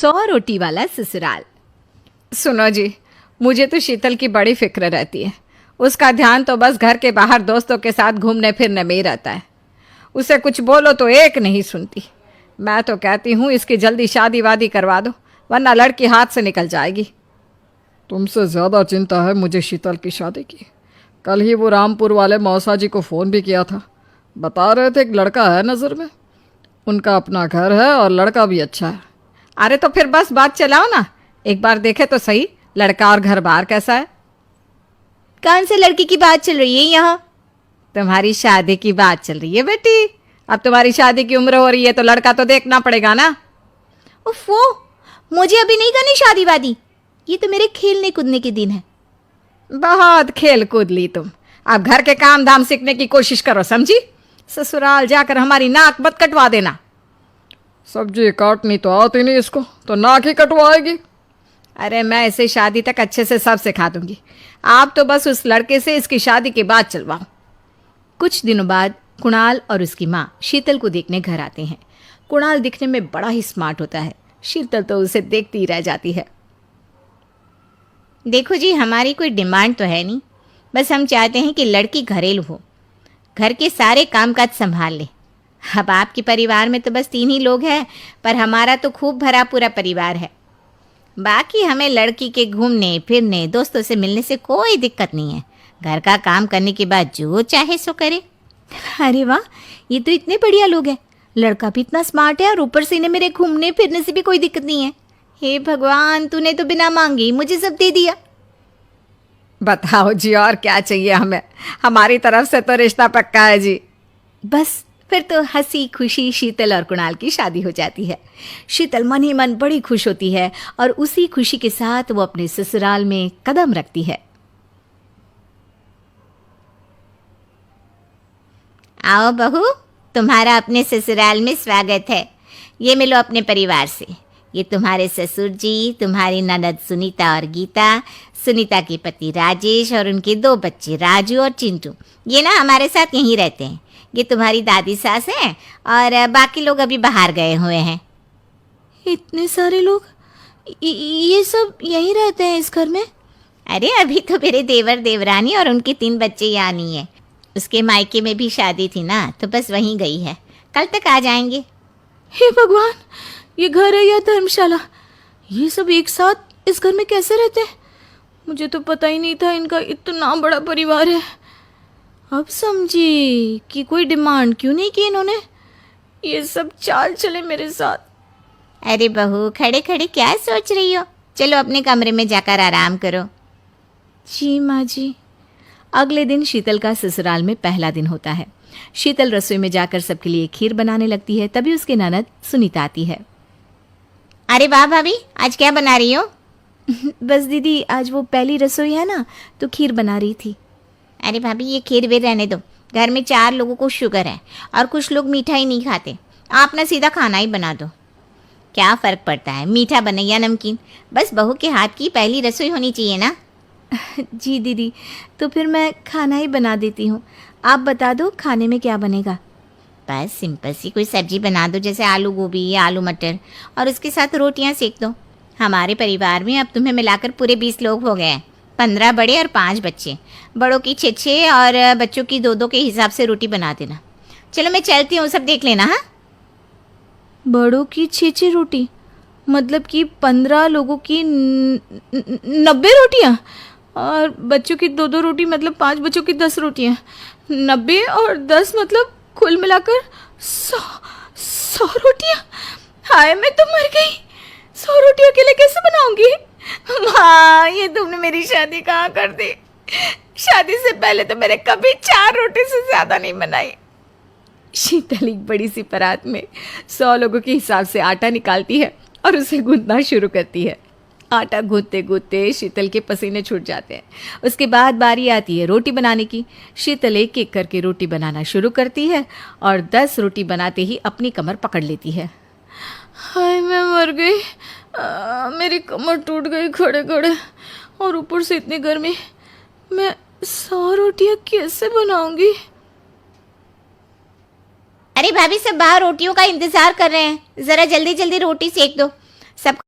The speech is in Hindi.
100 रोटी वाला ससुराल। सुनो जी, मुझे तो शीतल की बड़ी फिक्र रहती है। उसका ध्यान तो बस घर के बाहर दोस्तों के साथ घूमने फिरने में ही रहता है। उसे कुछ बोलो तो एक नहीं सुनती। मैं तो कहती हूँ इसकी जल्दी शादी वादी करवा दो, वरना लड़की हाथ से निकल जाएगी। तुमसे ज़्यादा चिंता है मुझे शीतल की शादी की। कल ही वो रामपुर वाले मौसा जी को फ़ोन भी किया था। बता रहे थे एक लड़का है नज़र में। उनका अपना घर है और लड़का भी अच्छा है। अरे तो फिर बस बात चलाओ ना, एक बार देखे तो सही लड़का और घर बार कैसा है। कौन से लड़की की बात चल रही है यहाँ? तुम्हारी शादी की बात चल रही है बेटी। अब तुम्हारी शादी की उम्र हो रही है तो लड़का तो देखना पड़ेगा ना। उफ़ो, मुझे अभी नहीं करनी शादी वादी। ये तो मेरे खेलने कूदने के दिन है। बहुत खेल कूद ली तुम। अब घर के काम धाम सीखने की कोशिश करो, समझी? ससुराल जाकर हमारी नाक मत कटवा देना। सब्जी काटनी तो आती नहीं इसको, तो नाक ही कटवाएगी। अरे मैं इसे शादी तक अच्छे से सब सिखा दूंगी। आप तो बस उस लड़के से इसकी शादी के बाद चलवाओ। कुछ दिनों बाद कुणाल और उसकी माँ शीतल को देखने घर आते हैं। कुणाल दिखने में बड़ा ही स्मार्ट होता है। शीतल तो उसे देखती ही रह जाती है। देखो जी, हमारी कोई डिमांड तो है नहीं, बस हम चाहते हैं कि लड़की घरेलू हो, घर के सारे कामकाज संभाल ले। अब आपके परिवार में तो बस 3 ही लोग हैं, पर हमारा तो खूब भरा पूरा परिवार है। बाकी हमें लड़की के घूमने फिरने दोस्तों से मिलने से कोई दिक्कत नहीं है। घर का काम करने के बाद जो चाहे सो करे। अरे वाह, ये तो इतने बढ़िया लोग हैं। लड़का भी इतना स्मार्ट है और ऊपर से इन्हें मेरे घूमने फिरने से भी कोई दिक्कत नहीं है। हे भगवान, तूने तो बिना मांगे ही मुझे सब दे दिया। बताओ जी, और क्या चाहिए हमें? हमारी तरफ से तो रिश्ता पक्का है जी। बस फिर तो हंसी खुशी शीतल और कुणाल की शादी हो जाती है। शीतल मन ही मन बड़ी खुश होती है और उसी खुशी के साथ वो अपने ससुराल में कदम रखती है। आओ बहू, तुम्हारा अपने ससुराल में स्वागत है। ये मिलो अपने परिवार से। ये तुम्हारे ससुर जी, तुम्हारी ननद सुनीता और गीता, सुनीता के पति राजेश और उनके 2 बच्चे राजू और चिंटू। ये ना हमारे साथ यहीं रहते हैं। ये तुम्हारी दादी सास हैं और बाकी लोग अभी बाहर गए हुए हैं। इतने सारे लोग, ये सब यहीं रहते हैं इस घर में? अरे अभी तो मेरे देवर देवरानी और उनके 3 बच्चे यहाँ नहीं है। उसके मायके में भी शादी थी ना, तो बस वहीं गई है। कल तक आ जाएंगे। हे भगवान, ये घर है या धर्मशाला? ये सब एक साथ इस घर में कैसे रहते हैं? मुझे तो पता ही नहीं था इनका इतना बड़ा परिवार है। अब समझी कि कोई डिमांड क्यों नहीं की इन्होंने। ये सब चाल चले मेरे साथ। अरे बहू, खड़े खड़े क्या सोच रही हो? चलो अपने कमरे में जाकर आराम करो। जी माँ जी। अगले दिन शीतल का ससुराल में पहला दिन होता है। शीतल रसोई में जाकर सबके लिए खीर बनाने लगती है। तभी उसके ननद सुनीता आती है। अरे वाह भाभी, आज क्या बना रही हो? बस दीदी, आज वो पहली रसोई है ना, तो खीर बना रही थी। अरे भाभी, ये खीर वीर रहने दो। घर में 4 लोगों को शुगर है और कुछ लोग मीठा ही नहीं खाते। आप ना सीधा खाना ही बना दो। क्या फ़र्क पड़ता है, मीठा बने या नमकीन? बस बहू के हाथ की पहली रसोई होनी चाहिए ना। जी दीदी, तो फिर मैं खाना ही बना देती हूँ। आप बता दो खाने में क्या बनेगा? बस सिंपल सी कोई सब्जी बना दो, जैसे आलू गोभी या आलू मटर, और उसके साथ रोटियां सेक दो। हमारे परिवार में अब तुम्हें मिलाकर पूरे 20 लोग हो गए हैं। 15 बड़े और 5 बच्चे। बड़ों की 6 और बच्चों की 2 के हिसाब से रोटी बना देना। चलो मैं चलती हूँ, सब देख लेना। हाँ, बड़ों की 6 रोटी मतलब कि 15 लोगों की 90 रोटियाँ, और बच्चों की 2 रोटी मतलब 5 बच्चों की 10 रोटियाँ। 90 और 10 मतलब कुल मिलाकर 100 रोटियाँ। हाय, मैं तो मर गई। 100 रोटी अकेले कैसे बनाऊंगी? माँ, ये तुमने मेरी शादी कहाँ कर दी? शादी से पहले तो मैंने कभी 4 रोटी से ज़्यादा नहीं बनाई। शीतल एक बड़ी सी परात में 100 लोगों के हिसाब से आटा निकालती है और उसे गूंथना शुरू करती है। आटा गूंथते गूंथते शीतल के पसीने छूट जाते हैं। उसके बाद बारी आती है रोटी बनाने की। शीतल एक एक करके रोटी बनाना शुरू करती है और 10 रोटी बनाते ही अपनी कमर पकड़ लेती है। हाय, मैं मर गई। मेरी कमर टूट गई खड़े खड़े, और ऊपर से इतनी गर्मी। मैं 100 रोटियां कैसे बनाऊंगी? अरे भाभी, सब बाहर रोटियों का इंतजार कर रहे हैं। ज़रा जल्दी जल्दी रोटी सेक दो। सब